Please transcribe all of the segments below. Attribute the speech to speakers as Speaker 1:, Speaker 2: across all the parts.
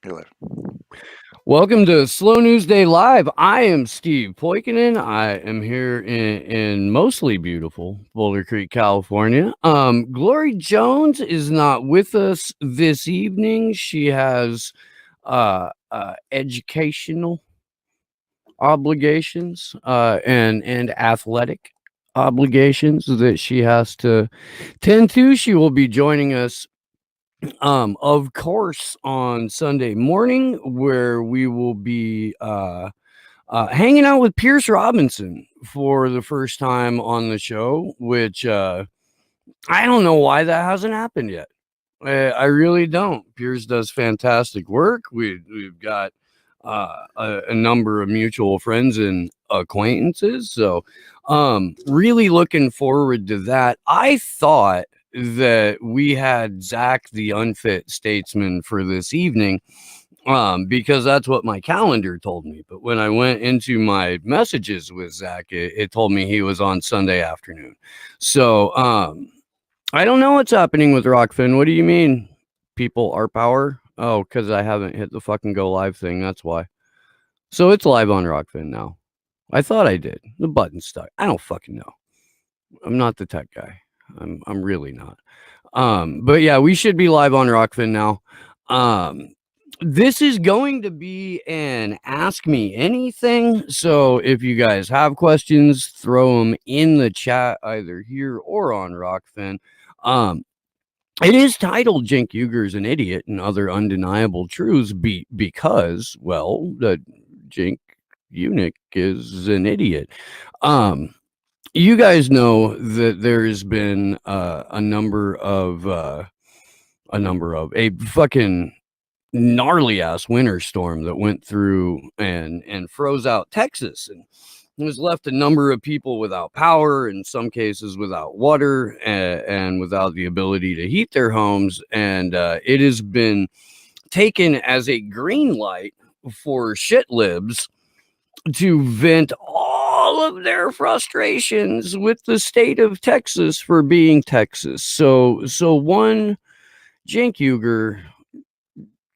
Speaker 1: You're live.
Speaker 2: Welcome to Slow News Day Live. I am Steve Poikinen. I am here in mostly beautiful Boulder Creek, California. Glory Jones is not with us this evening. She has educational obligations and athletic obligations that she has to tend to. She will be joining us of course on Sunday morning, where we will be hanging out with Pierce Robinson for the first time on the show, which I don't know why that hasn't happened yet. I really don't. Pierce does fantastic work. We've got a number of mutual friends and acquaintances, so really looking forward to that. I thought that we had Zach the Unfit Statesman for this evening, because that's what my calendar told me. But when I went into my messages with Zach, it told me he was on Sunday afternoon. So I don't know what's happening with Rockfin. What do you mean, people are power? Oh, because I haven't hit the fucking go live thing. That's why. So it's live on Rockfin now. I thought I did. The button's stuck. I don't fucking know. I'm not the tech guy. I'm really not. But yeah, we should be live on Rockfin now. This is going to be an Ask Me Anything. So if you guys have questions, throw them in the chat either here or on Rockfin. It is titled Cenk Uyghur's an idiot and other undeniable truths because, well, the Cenk eunuch is an idiot. You guys know that there's been a number of a fucking gnarly ass winter storm that went through and froze out Texas and has left a number of people without power, in some cases without water, and without the ability to heat their homes. And it has been taken as a green light for shit libs to vent all of their frustrations with the state of Texas for being Texas. So one Cenk Uyghur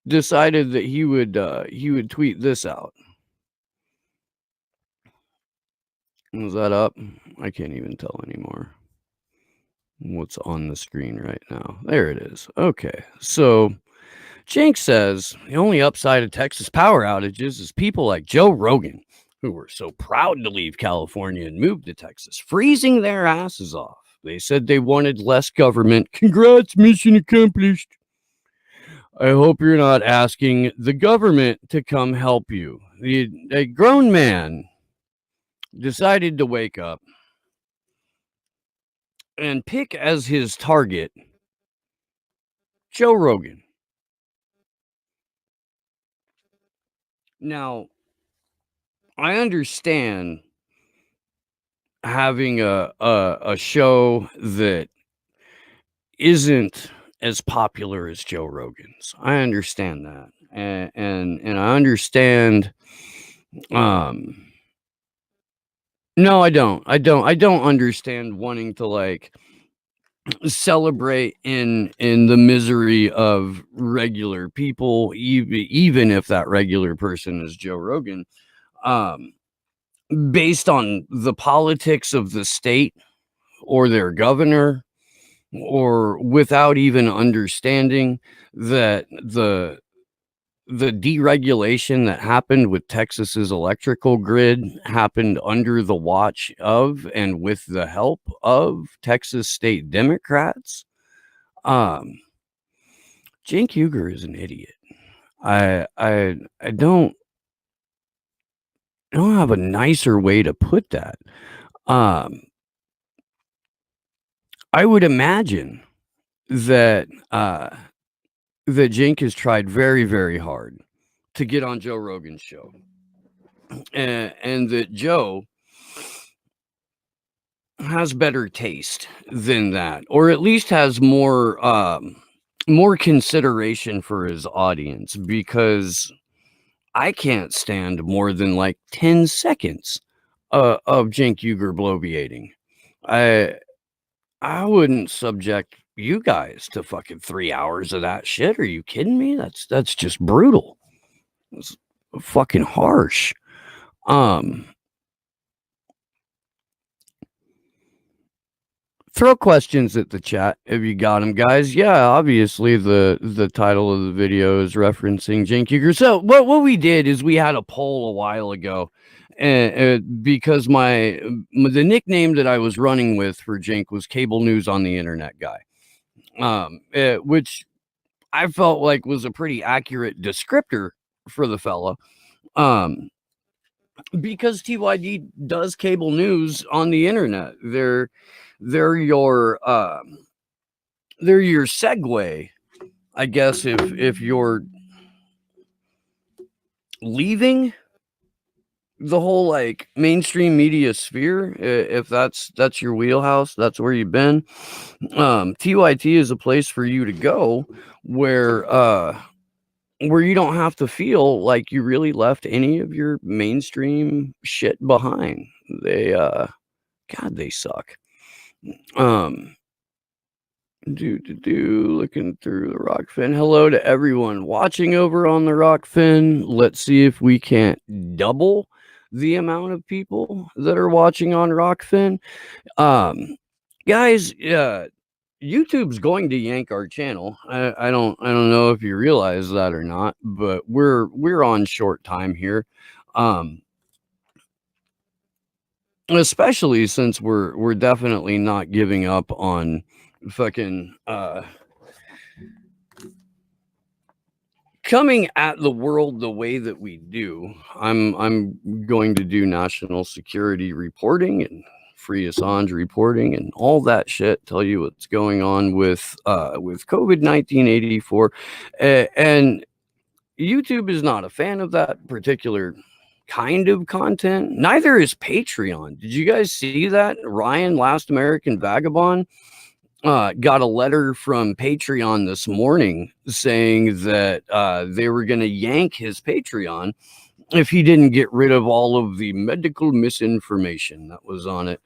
Speaker 2: decided that he would tweet this out. Was that up? I can't even tell anymore what's on the screen right now. There it is. Okay. So Cenk says the only upside of Texas power outages is people like Joe Rogan, who were so proud to leave California and move to Texas, freezing their asses off. They said they wanted less government. Congrats, mission accomplished. I hope you're not asking the government to come help you. A grown man decided to wake up and pick as his target Joe Rogan. Now, I understand having a show that isn't as popular as Joe Rogan's. I understand that. And I understand no, I don't. I don't understand wanting to like celebrate in the misery of regular people, even if that regular person is Joe Rogan, based on the politics of the state or their governor, or without even understanding that the deregulation that happened with Texas's electrical grid happened under the watch of and with the help of Texas state Democrats. Cenk Uyghur is an idiot. I don't have a nicer way to put that. I would imagine that that Cenk has tried very, very hard to get on Joe Rogan's show, and that Joe has better taste than that, or at least has more consideration for his audience, because I can't stand more than like 10 seconds of Cenk Uyghur bloviating. I wouldn't subject you guys to fucking 3 hours of that shit. Are you kidding me? That's just brutal. It's fucking harsh. Throw questions at the chat if you got them, guys. Yeah, obviously the title of the video is referencing Cenk Uygur. So what we did is we had a poll a while ago, and because the nickname that I was running with for Cenk was Cable News on the Internet Guy, which I felt like was a pretty accurate descriptor for the fella. Because TYD does cable news on the internet. They're your segue, I guess, if you're leaving the whole like mainstream media sphere, if that's your wheelhouse, that's where you've been. TYT is a place for you to go where you don't have to feel like you really left any of your mainstream shit behind. They God, they suck. Looking through the Rockfin. Hello to everyone watching over on the Rockfin. Let's see if we can't double the amount of people that are watching on Rockfin. Guys, YouTube's going to yank our channel. I don't know if you realize that or not, but we're on short time here. Especially since we're definitely not giving up on fucking coming at the world the way that we do. I'm going to do national security reporting and free Assange reporting and all that shit. Tell you what's going on with COVID-19 84, and YouTube is not a fan of that particular kind of content. Neither is Patreon. Did you guys see that? Ryan, Last American Vagabond, got a letter from Patreon this morning saying that they were going to yank his Patreon if he didn't get rid of all of the medical misinformation that was on it.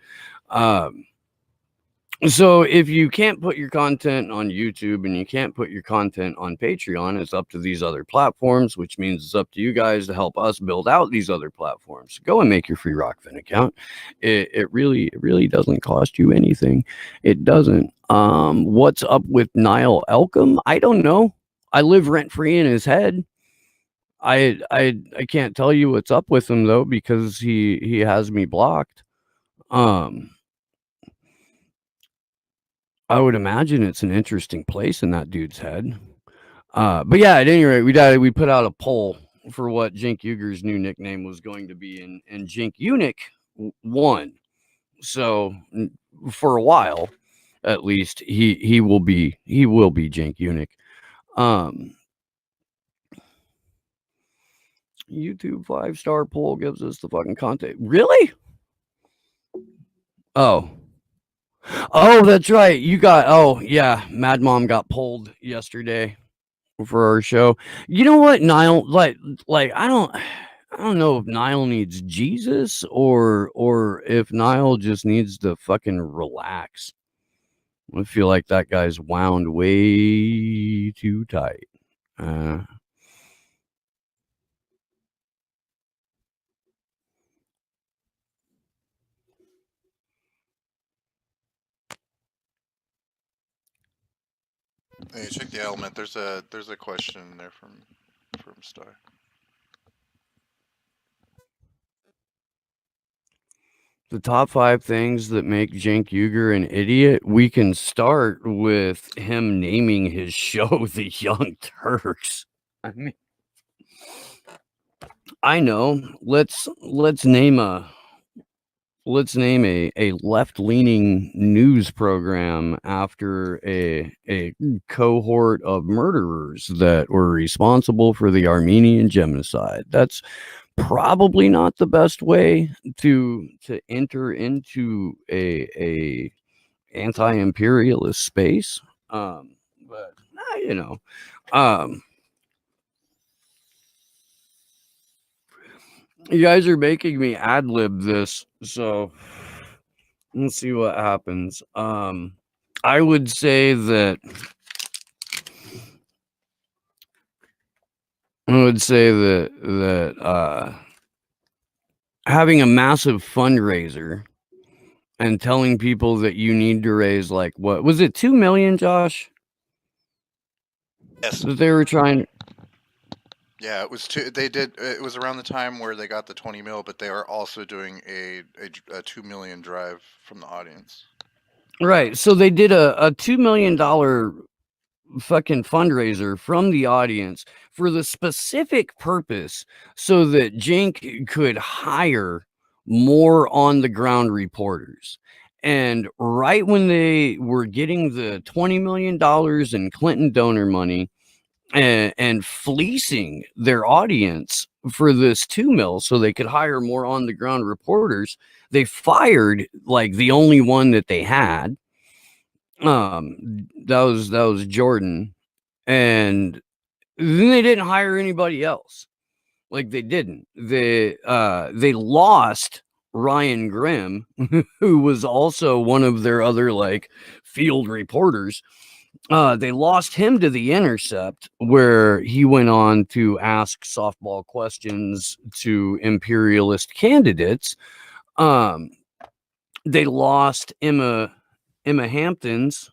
Speaker 2: So if you can't put your content on YouTube and you can't put your content on Patreon, it's up to these other platforms, which means it's up to you guys to help us build out these other platforms. Go and make your free Rockfin account. It really doesn't cost you anything. It doesn't. What's up with Niall Elcom? I don't know. I live rent free in his head. I can't tell you what's up with him though, because he has me blocked. I would imagine it's an interesting place in that dude's head. But yeah, at any rate, we put out a poll for what Cenk Uygur's new nickname was going to be, and Cenk Eunuch won. So for a while, at least, he will be Cenk Eunuch. YouTube 5-star poll gives us the fucking content. Really? Oh, that's right. You got, yeah, Mad Mom got pulled yesterday for our show. You know what, Niall? Like I don't know if Niall needs Jesus or if Niall just needs to fucking relax. I feel like that guy's wound way too tight.
Speaker 1: Hey, check the element. There's a question in there from Star.
Speaker 2: The top 5 things that make Cenk Uygur an idiot. We can start with him naming his show The Young Turks. I mean, I know. Let's name a left-leaning news program after a cohort of murderers that were responsible for the Armenian genocide. That's probably not the best way to enter into a anti-imperialist space. But you know, you guys are making me ad-lib this, so let's see what happens. I would say that having a massive fundraiser and telling people that you need to raise, like, what was it, 2 million, Josh?
Speaker 1: Yes.
Speaker 2: That they were trying.
Speaker 1: Yeah, it was they did. It was around the time where they got the 20 mil, but they are also doing a 2 million drive from the audience.
Speaker 2: Right. So they did a $2 million fucking fundraiser from the audience for the specific purpose so that Jink could hire more on the ground reporters. And right when they were getting the $20 million in Clinton donor money and fleecing their audience for this 2 mil so they could hire more on the ground reporters, they fired like the only one that they had. That was Jordan, and then they didn't hire anybody else. Like, they didn't. They lost Ryan Grimm, who was also one of their other like field reporters. They lost him to The Intercept, where he went on to ask softball questions to imperialist candidates. They lost Emma Hamptons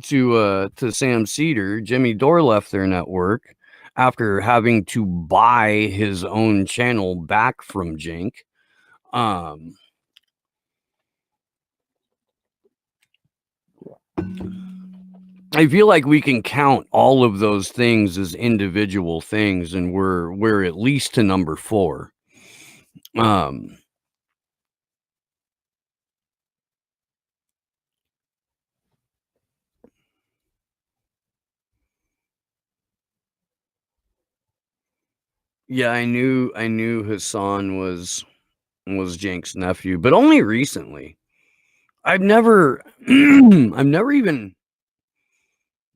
Speaker 2: to Sam Cedar. Jimmy Dore left their network after having to buy his own channel back from Jink. I feel like we can count all of those things as individual things, and we're at least to number 4. Yeah, I knew Hassan was Jink's nephew, but only recently. I've never I've never even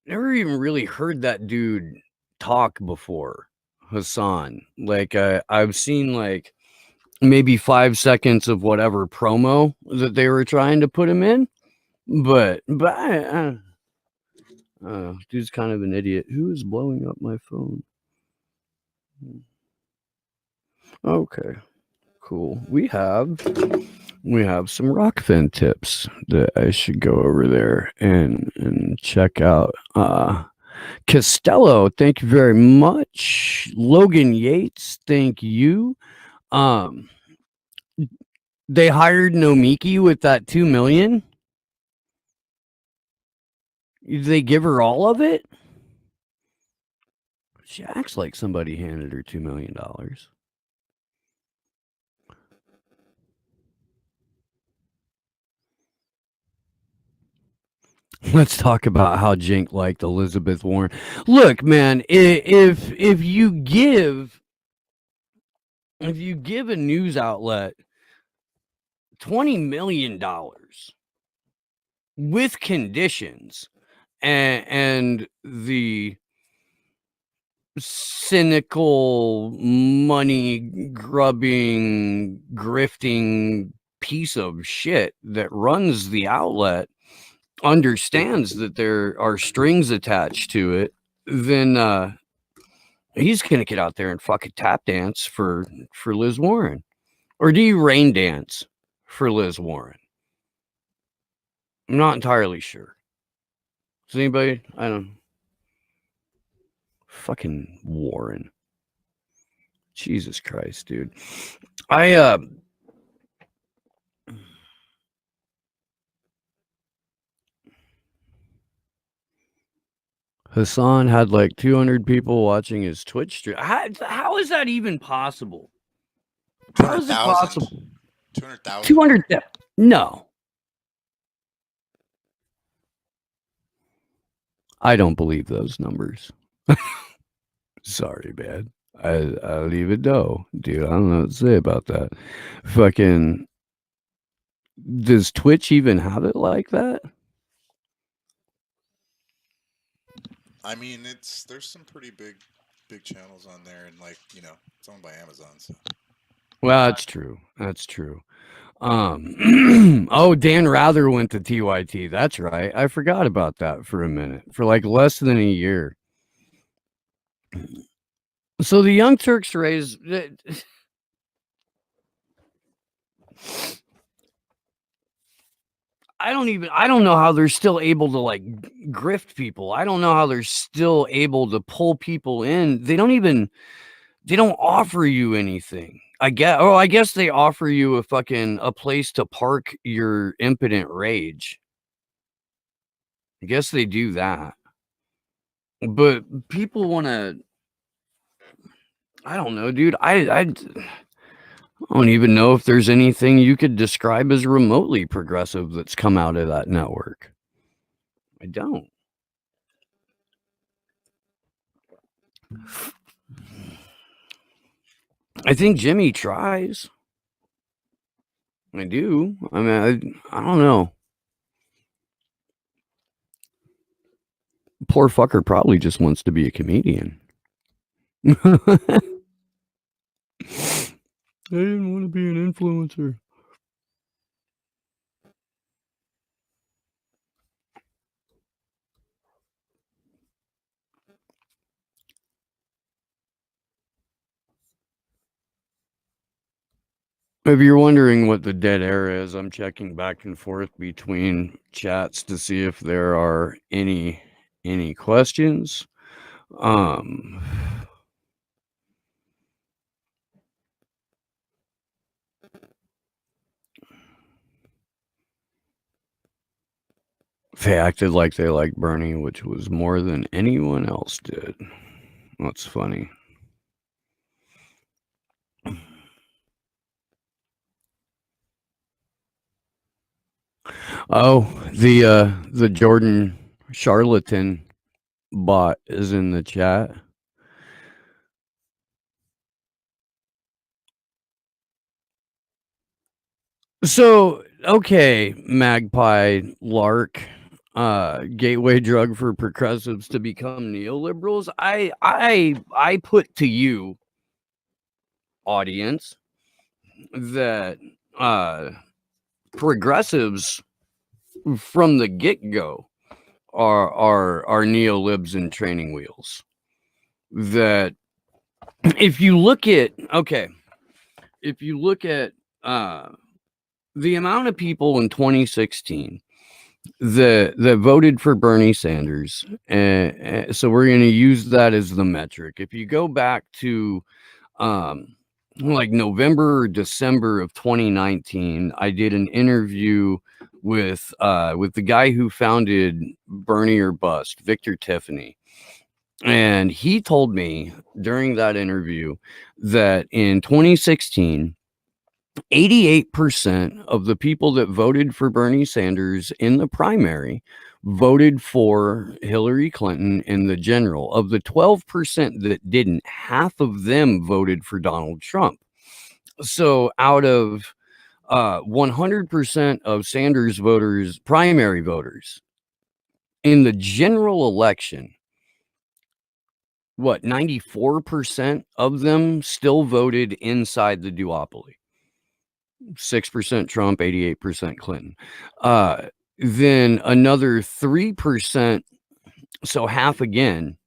Speaker 2: really heard that dude talk before, Hassan. Like, I've seen like maybe 5 seconds of whatever promo that they were trying to put him in, but dude's kind of an idiot. Who is blowing up my phone? Okay, cool. We have some Rockfin tips that I should go over there and check out. Costello, thank you very much. Logan Yates, thank you. They hired Nomiki with that 2 million. Did they give her all of it? She acts like somebody handed her $2 million. Let's talk about how Jink liked Elizabeth Warren. Look, man, if you give a news outlet $20 million with conditions and the cynical, money grubbing, grifting piece of shit that runs the outlet understands that there are strings attached to it, then he's gonna get out there and fucking tap dance for Liz Warren. Or do you rain dance for Liz Warren? I'm not entirely sure. Does anybody? I don't. Fucking Warren. Jesus Christ, dude. Hassan had like 200 people watching his Twitch stream. How is that even possible? How is it possible?
Speaker 1: 200,000.
Speaker 2: 200. No. I don't believe those numbers. Sorry, man. I'll leave it though, dude. I don't know what to say about that. Fucking. Does Twitch even have it like that?
Speaker 1: I mean, there's some pretty big channels on there, and like, it's owned by Amazon. So.
Speaker 2: Well, that's true. That's true. Oh, Dan Rather went to TYT. That's right. I forgot about that for a minute. For like less than a year. So the Young Turks raised. I don't know how they're still able to like grift people. I don't know how they're still able to pull people in. They don't offer you anything. I guess they offer you a place to park your impotent rage. I guess they do that. But people want to, I don't know, dude. I don't even know if there's anything you could describe as remotely progressive that's come out of that network. I don't. I think Jimmy tries. I do. I mean, I don't know. Poor fucker probably just wants to be a comedian. I didn't want to be an influencer. If you're wondering what the dead air is, I'm checking back and forth between chats to see if there are any questions. They acted like they liked Bernie, which was more than anyone else did. That's funny. Oh, the Jordan charlatan bot is in the chat. So, okay, Magpie Lark, gateway drug for progressives to become neoliberals. I put to you, audience, that progressives from the get-go are neolibs and training wheels. That if you look at the amount of people in 2016 that voted for Bernie Sanders, so we're going to use that as the metric. If you go back to like November or December of 2019, I did an interview with the guy who founded Bernie or Bust, Victor Tiffany. And he told me during that interview that in 2016, 88% of the people that voted for Bernie Sanders in the primary voted for Hillary Clinton in the general. Of the 12% that didn't, half of them voted for Donald Trump. So out of 100% of Sanders voters, primary voters, in the general election, 94% of them still voted inside the duopoly. 6% Trump, 88% Clinton. Then another 3%, so half again,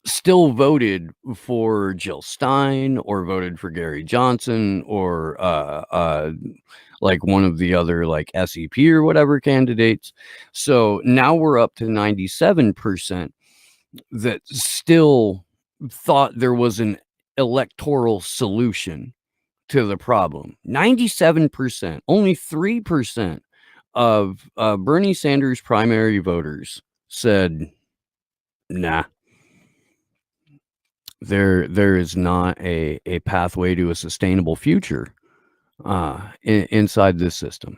Speaker 2: still voted for Jill Stein or voted for Gary Johnson or like one of the other like SEP or whatever candidates. So now we're up to 97% that still thought there was an electoral solution to the problem. 97%, only 3% of Bernie Sanders primary voters said, nah, there is not a pathway to a sustainable future inside this system.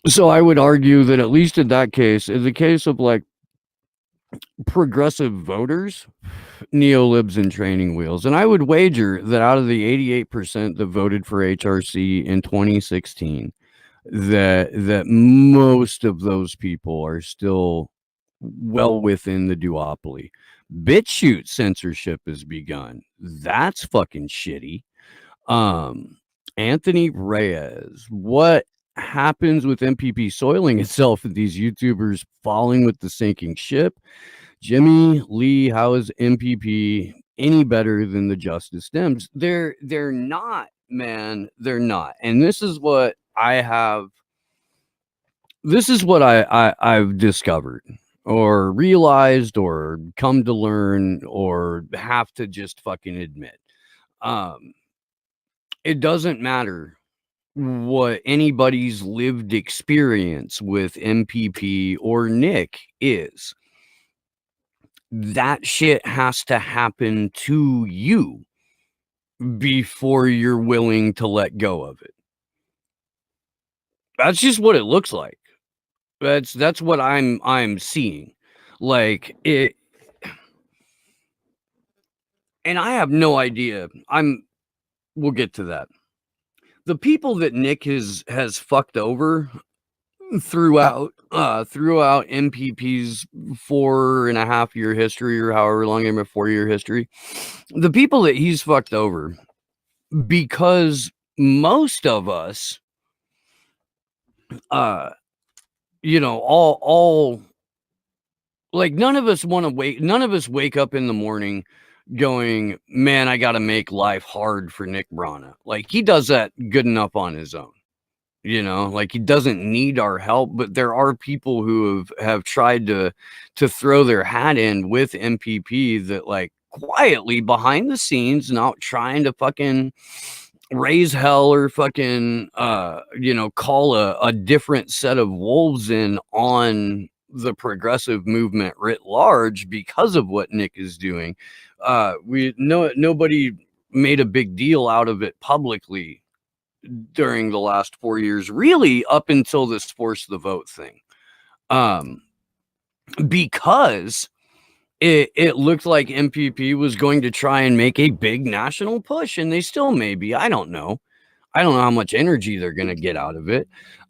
Speaker 2: So I would argue that at least in that case, in the case of like progressive voters, neolibs and training wheels, and I would wager that out of the 88% that voted for HRC in 2016, that most of those people are still well within the duopoly, BitChute censorship has begun. That's fucking shitty. Anthony Reyes, what happens with MPP soiling itself and these YouTubers falling with the sinking ship? Jimmy Lee, how is MPP any better than the Justice Dems? They're not, man. They're not. And this is what I have. This is what I've discovered or realized or come to learn or have to just fucking admit. It doesn't matter what anybody's lived experience with MPP or Nick is. That shit has to happen to you before you're willing to let go of it. That's just what it looks like. That's what I'm seeing. Like it, and I have no idea. We'll get to that. The people that Nick has fucked over throughout MPP's 4.5 year history, or however long, 4 year history, the people that he's fucked over, because most of us, all like none of us wake up in the morning going, man, I gotta make life hard for Nick Brana. Like, he does that good enough on his own. Like, he doesn't need our help. But there are people who have tried to throw their hat in with MPP that, like, quietly behind the scenes, not trying to fucking raise hell or fucking call a different set of wolves in on the progressive movement writ large because of what Nick is doing. Nobody made a big deal out of it publicly during the last 4 years, really up until this force the vote thing, because it looked like MPP was going to try and make a big national push, and they still may be. I don't know how much energy they're going to get out of it.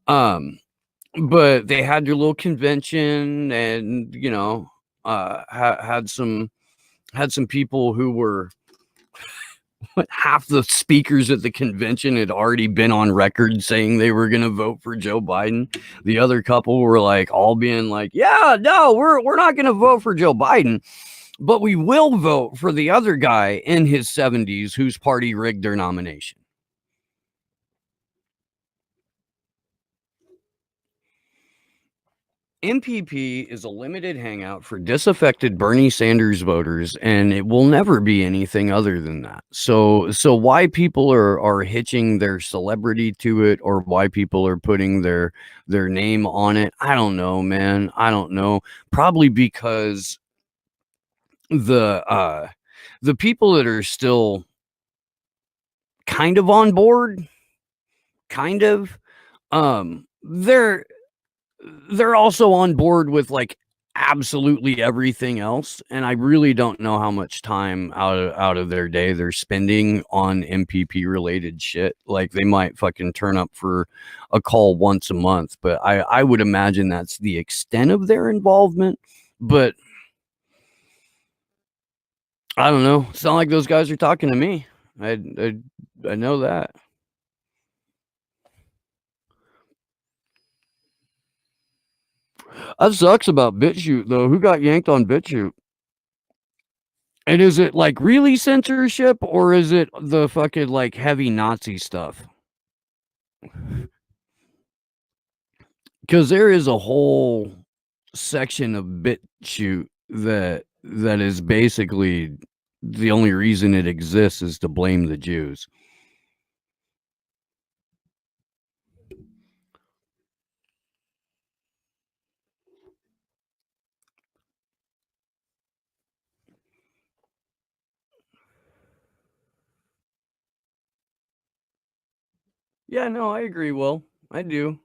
Speaker 2: But they had their little convention, and had some people who were half the speakers at the convention had already been on record saying they were going to vote for Joe Biden. The other couple were like all being like, yeah, no, we're not going to vote for Joe Biden, but we will vote for the other guy in his 70s whose party rigged their nomination. MPP is a limited hangout for disaffected Bernie Sanders voters, and it will never be anything other than that. So why people are hitching their celebrity to it, or why people are putting their name on it, I don't know, man. I don't know. Probably because the people that are still kind of on board, they're also on board with like absolutely everything else, and I really don't know how much time out of their day they're spending on MPP related shit. Like, they might fucking turn up for a call once a month, but I would imagine that's the extent of their involvement. But I don't know. It's not like those guys are talking to me. I know that. That sucks about BitChute, though. Who got yanked on BitChute? And is it like really censorship, or is it the fucking like heavy Nazi stuff? Because there is a whole section of BitChute that is basically the only reason it exists is to blame the Jews. Yeah, no, I agree. Well, I do.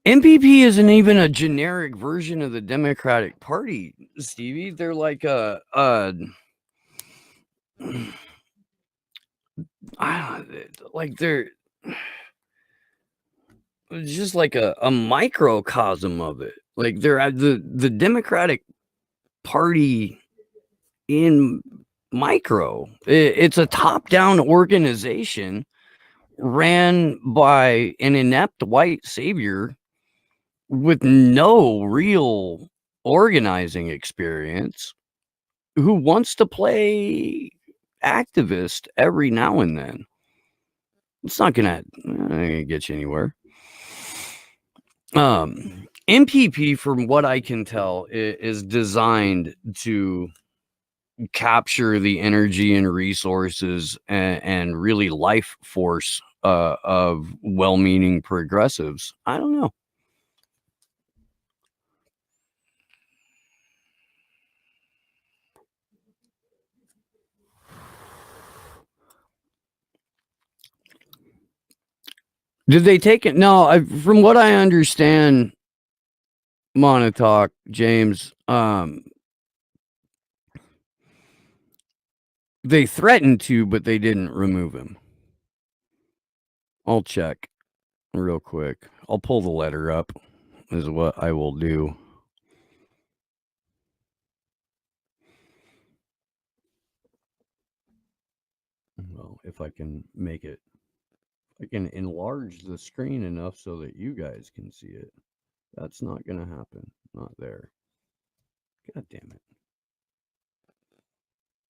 Speaker 2: MPP isn't even a generic version of the Democratic Party, Stevie. They're like they're just like a microcosm of it. Like they're at the Democratic Party in micro. It's a top-down organization ran by an inept white savior with no real organizing experience who wants to play activist every now and then. It's not gonna get you anywhere. MPP, from what I can tell, is designed to capture the energy and resources and really life force of well-meaning progressives. I don't know. Did they take it? No, from what I understand, Monotalk, James, they threatened to, but they didn't remove him. I'll check real quick. I'll pull the letter up, is what I will do. Well, if I can make it, I can enlarge the screen enough so that you guys can see it. That's not going to happen. Not there. God damn it.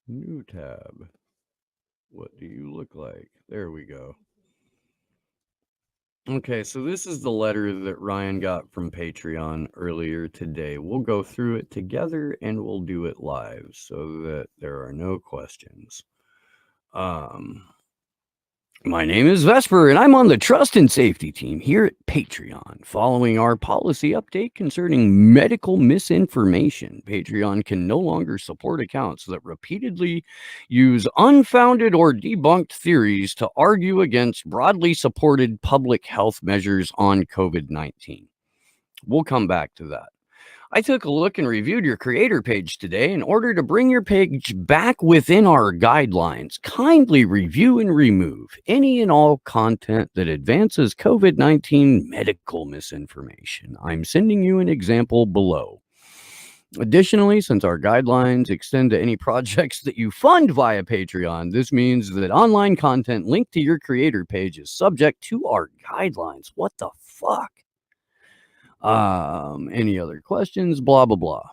Speaker 2: New tab. What do you look like? There we go. Okay, so this is the letter that Ryan got from Patreon earlier today. We'll go through it together and we'll do it live so that there are no questions. My name is Vesper, and I'm on the Trust and Safety team here at Patreon. Following our policy update concerning medical misinformation, Patreon can no longer support accounts that repeatedly use unfounded or debunked theories to argue against broadly supported public health measures on COVID-19. We'll come back to that. I took a look and reviewed your creator page today in order to bring your page back within our guidelines. Kindly review and remove any and all content that advances COVID-19 medical misinformation. I'm sending you an example below. Additionally, since our guidelines extend to any projects that you fund via Patreon, this means that online content linked to your creator page is subject to our guidelines. What the fuck? Any other questions? Blah, blah, blah.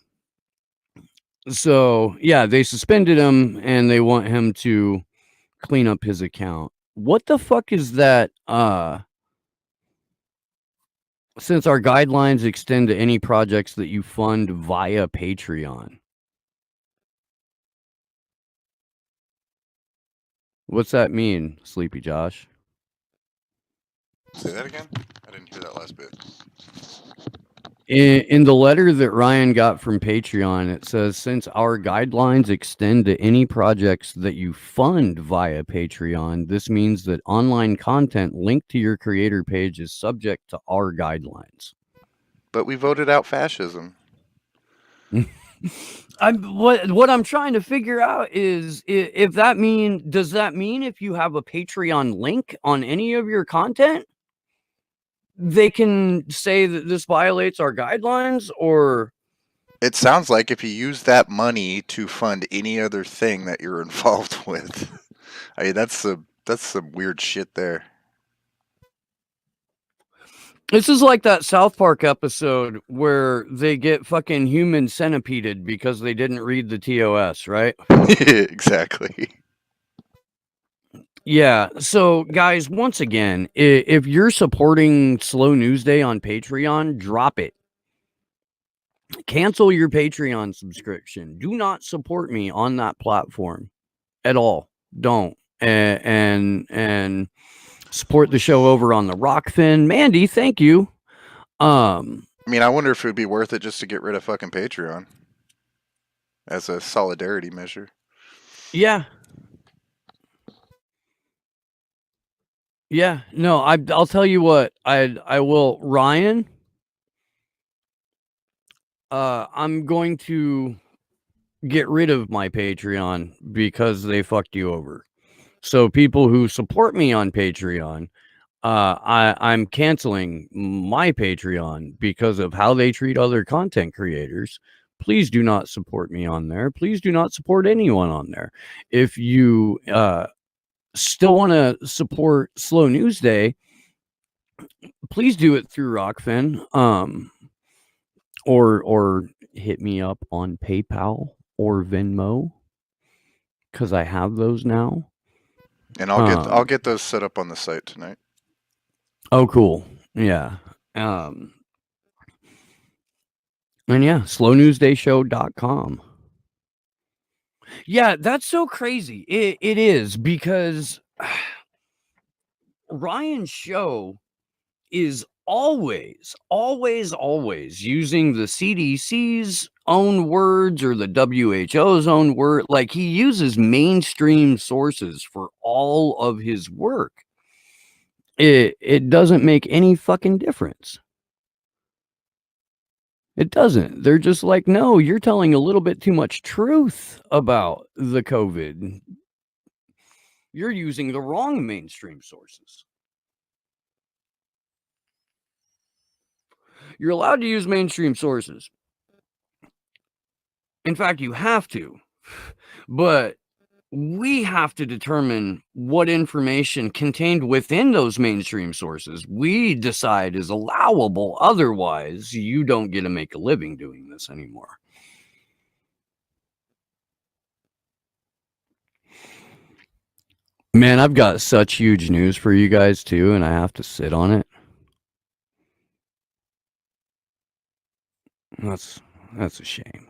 Speaker 2: So, yeah, they suspended him and they want him to clean up his account. What the fuck is that? Since our guidelines extend to any projects that you fund via Patreon. What's that mean, Sleepy Josh?
Speaker 1: Say that again? I didn't hear that last bit.
Speaker 2: In the letter that Ryan got from Patreon, it says, since our guidelines extend to any projects that you fund via Patreon, this means that online content linked to your creator page is subject to our guidelines.
Speaker 1: But we voted out fascism.
Speaker 2: What I'm trying to figure out is if that does that mean if you have a Patreon link on any of your content, they can say that this violates our guidelines? Or
Speaker 1: it sounds like if you use that money to fund any other thing that you're involved with. I mean, that's some weird shit there.
Speaker 2: This is like that South Park episode where they get fucking human centipeded because they didn't read the TOS, right?
Speaker 1: Exactly.
Speaker 2: Yeah. So, guys, once again, if you're supporting Slow News Day on Patreon, drop it. Cancel your Patreon subscription. Do not support me on that platform at all. Don't. And support the show over on the Rockfin. Mandy, thank you.
Speaker 1: I mean, I wonder if it would be worth it just to get rid of fucking Patreon as a solidarity measure.
Speaker 2: Yeah. Yeah. No, I'll tell you what. I will, Ryan. I'm going to get rid of my Patreon because they fucked you over. So people who support me on Patreon, I'm canceling my Patreon because of how they treat other content creators. Please do not support me on there. Please do not support anyone on there. If you still want to support Slow News Day, please do it through Rockfin, or hit me up on PayPal or Venmo, because I have those now.
Speaker 1: And I'll get those set up on the site tonight.
Speaker 2: Oh, cool. Yeah. And yeah, slownewsdayshow.com. Yeah, that's so crazy. It is, because Ryan's show is always using the CDC's own words or the WHO's own word. Like, he uses mainstream sources for all of his work. It doesn't make any fucking difference. It doesn't. They're just like, no, you're telling a little bit too much truth about the COVID. You're using the wrong mainstream sources. You're allowed to use mainstream sources. In fact, you have to. But we have to determine what information contained within those mainstream sources we decide is allowable. Otherwise, you don't get to make a living doing this anymore. Man, I've got such huge news for you guys too, and I have to sit on it. That's a shame.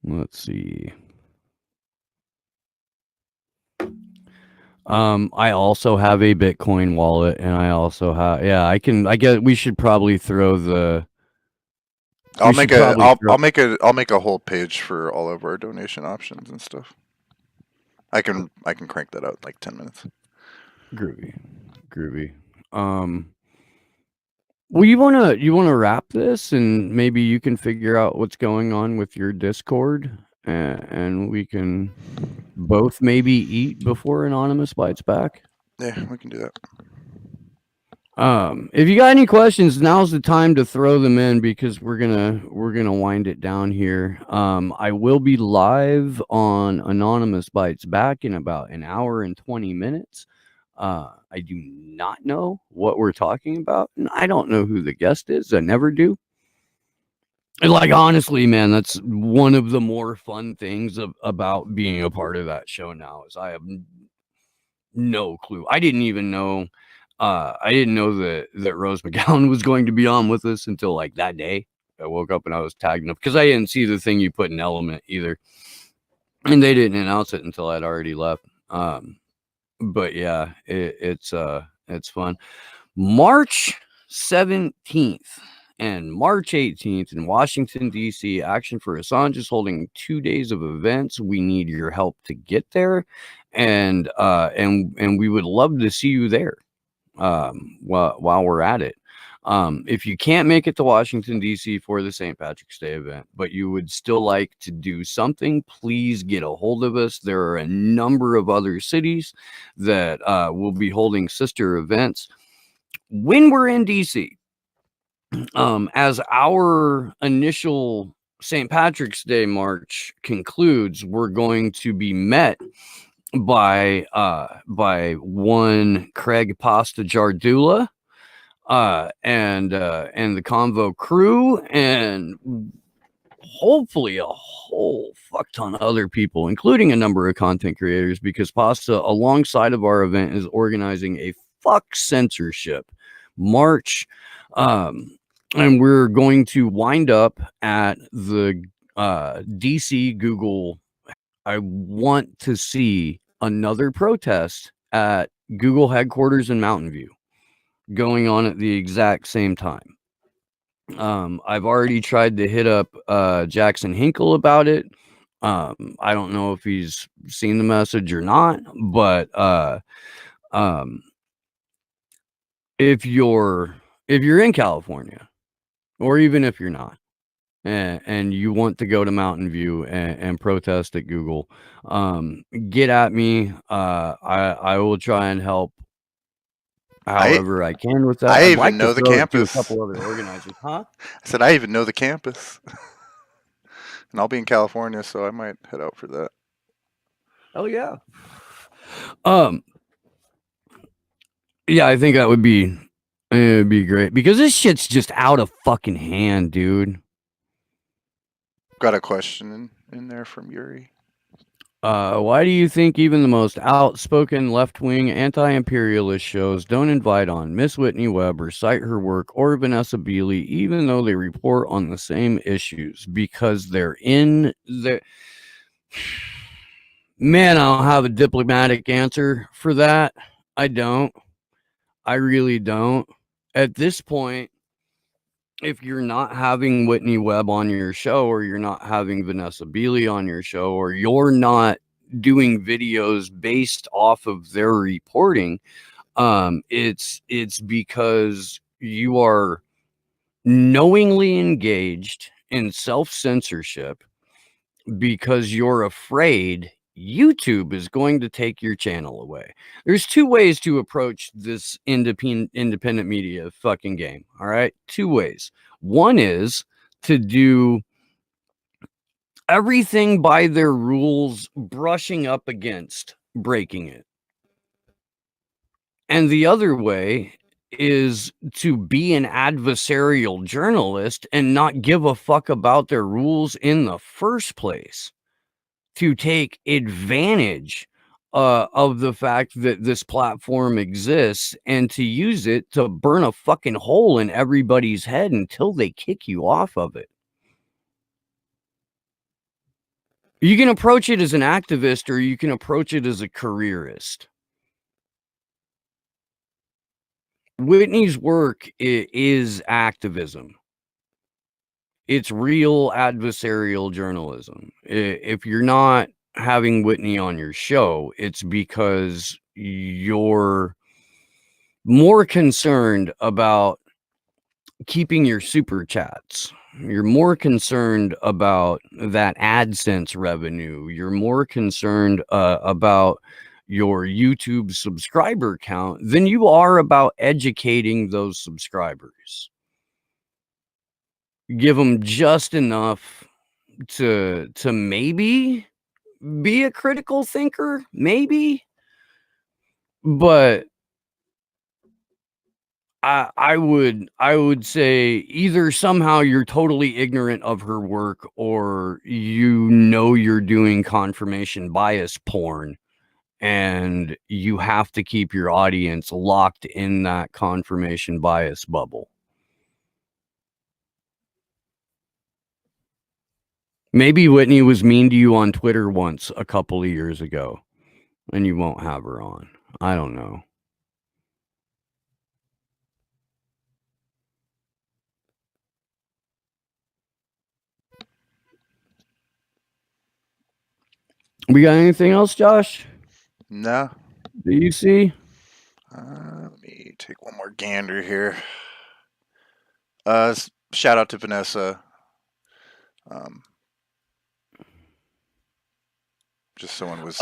Speaker 2: Let's see. I also have a Bitcoin wallet, and I also have, I guess we should probably throw the
Speaker 1: I'll make a whole page for all of our donation options and stuff. I can crank that out in like 10 minutes.
Speaker 2: Groovy. Well, you wanna wrap this, and maybe you can figure out what's going on with your Discord, and we can both maybe eat before Anonymous bites back.
Speaker 1: Yeah, we can do that.
Speaker 2: If you got any questions, now's the time to throw them in, because we're gonna wind it down here. I will be live on Anonymous Bites Back in about an hour and 20 minutes. I do not know what we're talking about, and I don't know who the guest is. I never do. Like, honestly, man, that's one of the more fun things about being a part of that show now, is I have no clue. I didn't even know that Rose McGowan was going to be on with us until like that day. I woke up and I was tagging up, because I didn't see the thing you put in Element either, and they didn't announce it until I'd already left. But yeah, it's fun. March 17th and March 18th in Washington, D.C., Action for Assange is holding 2 days of events. We need your help to get there, and we would love to see you there while we're at it. If you can't make it to Washington, D.C. for the St. Patrick's Day event, but you would still like to do something, please get a hold of us. There are a number of other cities that will be holding sister events when we're in D.C. As our initial St. Patrick's Day march concludes, we're going to be met by one Craig Pasta Jardula, and the Convo crew, and hopefully a whole fuck ton of other people, including a number of content creators, because Pasta, alongside of our event, is organizing a fuck censorship march, and we're going to wind up at the DC Google. I want to see another protest at Google headquarters in Mountain View going on at the exact same time. I've already tried to hit up Jackson Hinkle about it. I don't know if he's seen the message or not, but if you're in California, or even if you're not, and you want to go to Mountain View and protest at Google, get at me. I will try and help however I can with that.
Speaker 1: I
Speaker 2: I'd
Speaker 1: even
Speaker 2: like to
Speaker 1: know the
Speaker 2: throw it to a
Speaker 1: campus.
Speaker 2: couple other organizers, huh?
Speaker 1: I said I even know the campus, and I'll be in California, so I might head out for that.
Speaker 2: Oh yeah. Yeah, I think that would be it'd be great because this shit's just out of fucking hand, dude.
Speaker 1: Got a question in there from Yuri.
Speaker 2: Why do you think even the most outspoken left-wing anti-imperialist shows don't invite on Miss Whitney Webb or cite her work or Vanessa Beeley, even though they report on the same issues? Because they're in the... Man, I don't have a diplomatic answer for that. I don't. I really don't. At this point, if you're not having Whitney Webb on your show, or you're not having Vanessa Beeley on your show, or you're not doing videos based off of their reporting, it's because you are knowingly engaged in self-censorship because you're afraid YouTube is going to take your channel away. There's two ways to approach this independent media fucking game. All right. Two ways. One is to do everything by their rules, brushing up against breaking it. And the other way is to be an adversarial journalist and not give a fuck about their rules in the first place, to take advantage of the fact that this platform exists and to use it to burn a fucking hole in everybody's head until they kick you off of it. You can approach it as an activist, or you can approach it as a careerist. Whitney's work is activism. It's real adversarial journalism. If you're not having Whitney on your show, it's because you're more concerned about keeping your super chats. You're more concerned about that AdSense revenue. You're more concerned about your YouTube subscriber count than you are about educating those subscribers. Give them just enough to maybe be a critical thinker, maybe, but I would say either somehow you're totally ignorant of her work, or you're doing confirmation bias porn, and you have to keep your audience locked in that confirmation bias bubble. Maybe Whitney was mean to you on Twitter once a couple of years ago, and you won't have her on. I don't know. We got anything else, Josh?
Speaker 1: No.
Speaker 2: Do you see?
Speaker 1: Let me take one more gander here. Shout out to Vanessa. Just someone was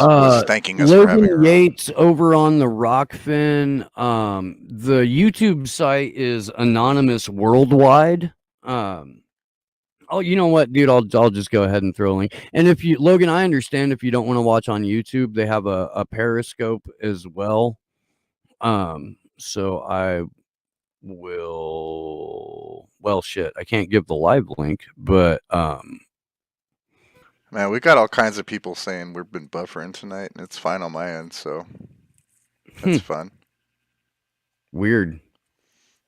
Speaker 1: thanking us
Speaker 2: Logan
Speaker 1: for having her
Speaker 2: Yates over on the Rockfin. The YouTube site is Anonymous Worldwide. Oh, you know what, dude? I'll just go ahead and throw a link. And if you, Logan, I understand if you don't want to watch on YouTube, they have a Periscope as well. So I will. Well, shit, I can't give the live link, but
Speaker 1: Man, we got all kinds of people saying we've been buffering tonight, and it's fine on my end, so that's fun.
Speaker 2: Weird.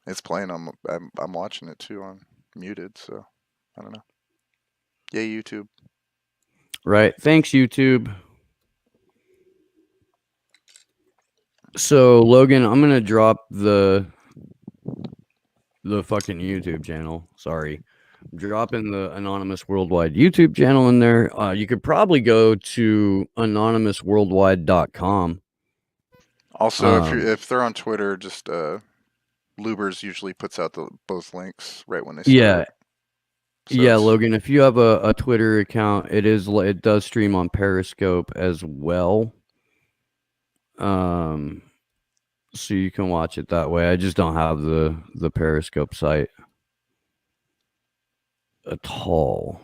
Speaker 1: It's playing. I'm watching it too on muted, so I don't know. Yay, YouTube.
Speaker 2: Right. Thanks, YouTube. So, Logan, I'm gonna drop the fucking YouTube channel. Sorry. Dropping the Anonymous Worldwide YouTube channel in there. You could probably go to anonymousworldwide.com.
Speaker 1: Also, if they're on Twitter, just Lubers usually puts out both links right when they start.
Speaker 2: Yeah.
Speaker 1: So
Speaker 2: yeah, Logan, if you have a Twitter account, it does stream on Periscope as well. So you can watch it that way. I just don't have the Periscope site at all.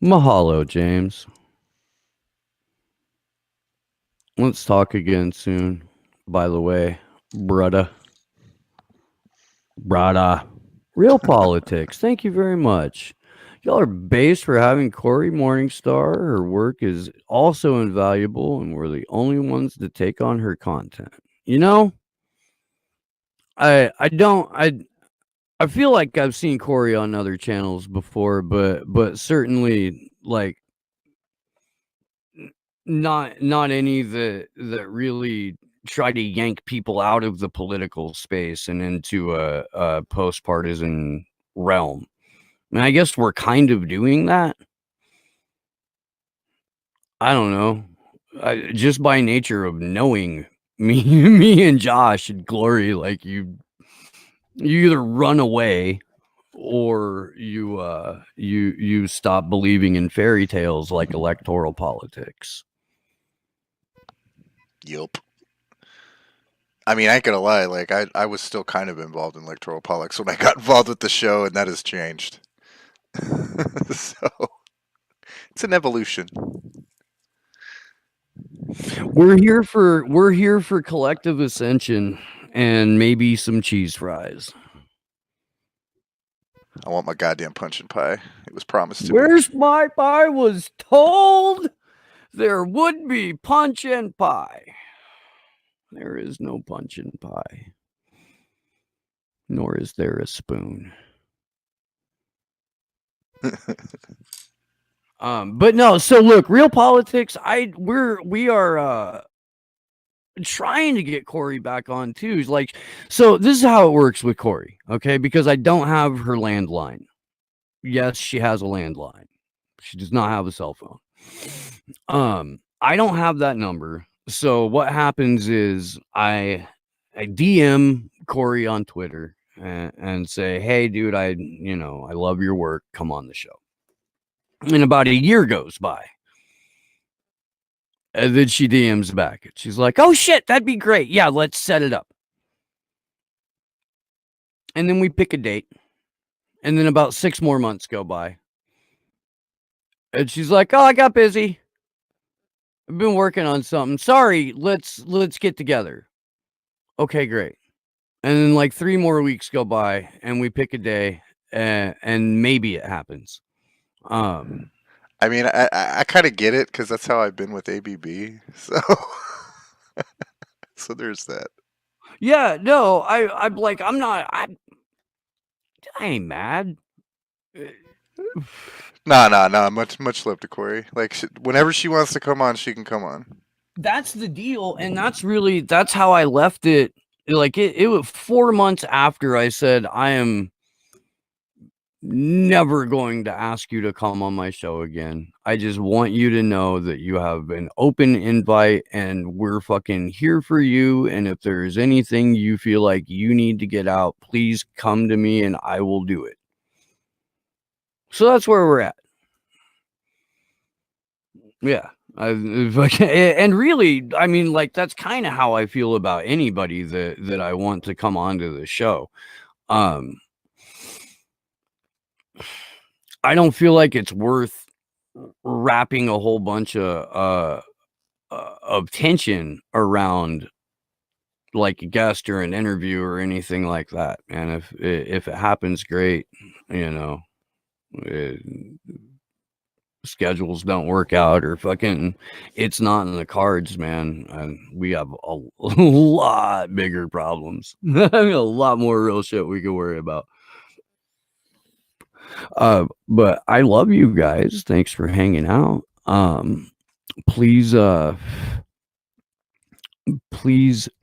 Speaker 2: Mahalo, James. Let's talk again soon. By the way, brudda. Real politics. Thank you very much. Y'all are based for having Corey Morningstar. Her work is also invaluable, and we're the only ones to take on her content. You know, I feel like I've seen Corey on other channels before, but certainly like not any that really try to yank people out of the political space and into a post-partisan realm. And I guess we're kind of doing that. I don't know. Just by nature of knowing me and Josh and Glory, like you either run away or you stop believing in fairy tales like electoral politics.
Speaker 1: Yup. I mean, I ain't gonna lie. Like, I was still kind of involved in electoral politics when I got involved with the show, and that has changed. So it's an evolution.
Speaker 2: We're here for collective ascension and maybe some cheese fries.
Speaker 1: I want my goddamn punch and pie. It was promised to
Speaker 2: Where's my pie? Was told there would be punch and pie. There is no punch and pie. Nor is there a spoon. But no, so look, real politics, we are trying to get Corey back on too. Like, so this is how it works with Corey, okay? Because I don't have her landline. Yes, she has a landline. She does not have a cell phone. I don't have that number. So what happens is I DM Corey on Twitter and say, "Hey, dude, I love your work. Come on the show." And about a year goes by. And then she DMs back. She's like, "Oh shit, that'd be great. Yeah, let's set it up." And then we pick a date. And then about 6 more months go by. And she's like, "Oh, I got busy. I've been working on something. Sorry, let's get together." Okay, great. And then like 3 more weeks go by and we pick a day and maybe it happens.
Speaker 1: I mean, I kind of get it because that's how I've been with ABB. So, so there's that.
Speaker 2: Yeah, no, I'm like, I ain't mad.
Speaker 1: No. Much love to Corey. Like, whenever she wants to come on, she can come on.
Speaker 2: That's the deal, and that's how I left it. Like it was 4 months after I said I am never going to ask you to come on my show again. I just want you to know that you have an open invite and we're fucking here for you. And if there's anything you feel like you need to get out, please come to me and I will do it. So that's where we're at. Yeah. And really, I mean, like, that's kind of how I feel about anybody that I want to come onto the show. I don't feel like it's worth wrapping a whole bunch of tension around like a guest or an interview or anything like that. And if it happens, great. Schedules don't work out or fucking it's not in the cards, man. And we have a lot bigger problems. A lot more real shit we could worry about. But I love you guys. Thanks for hanging out. Please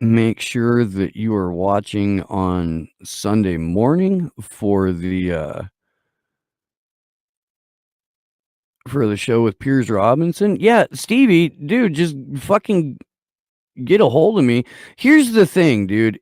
Speaker 2: make sure that you are watching on Sunday morning for the show with Piers Robinson. Yeah, Stevie, dude, just fucking get a hold of me. Here's the thing, dude.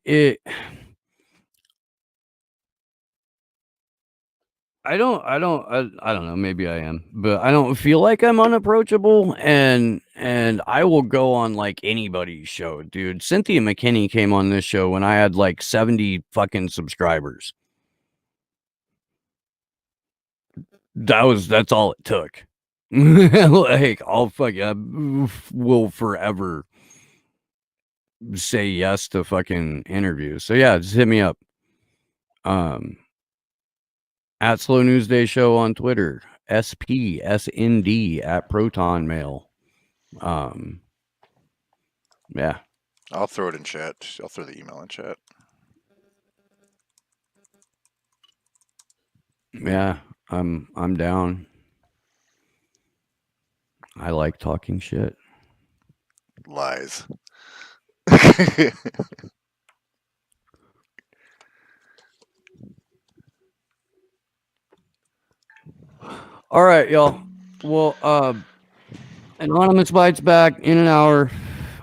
Speaker 2: I don't know, maybe I am, but I don't feel like I'm unapproachable, and I will go on like anybody's show, dude. Cynthia McKinney came on this show when I had like 70 fucking subscribers. That's all it took. Like, I'll will forever say yes to fucking interviews. So yeah, just hit me up. At Slow News Day Show on Twitter, SPSND at Proton Mail. Yeah.
Speaker 1: I'll throw it in chat. I'll throw the email in chat.
Speaker 2: Yeah, I'm down. I like talking shit.
Speaker 1: Lies.
Speaker 2: All right, y'all. Well, Anonymous Bites back in an hour.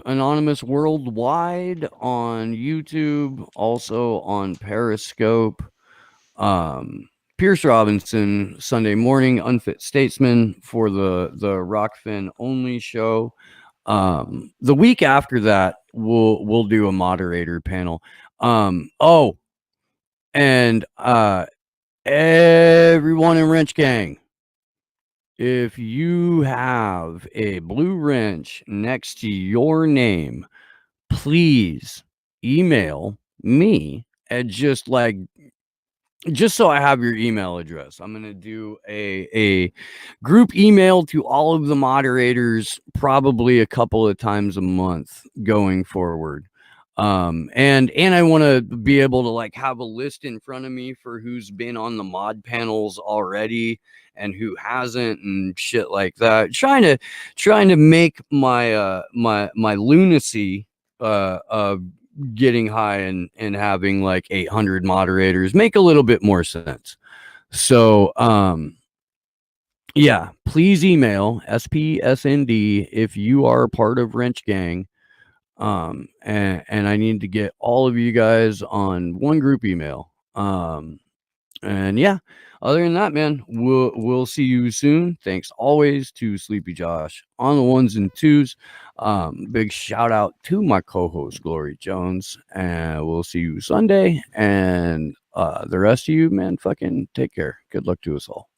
Speaker 2: Anonymous worldwide on YouTube, also on Periscope. Pierce Robinson Sunday morning, Unfit Statesman for the Rockfin only show. The week after that, we'll do a moderator panel. Oh, and everyone in Wrench Gang, if you have a blue wrench next to your name, please email me at just so I have your email address. I'm going to do a group email to all of the moderators probably a couple of times a month going forward. And I want to be able to like have a list in front of me for who's been on the mod panels already and who hasn't and shit like that. Trying to make my my lunacy of getting high and having like 800 moderators make a little bit more sense. So yeah, please email SPSND if you are part of Wrench Gang. And I need to get all of you guys on one group email. And yeah, other than that, man, we'll see you soon. Thanks always to Sleepy Josh on the ones and twos. Big shout out to my co-host Glory Jones, and we'll see you Sunday. And the rest of you, man, fucking take care. Good luck to us all.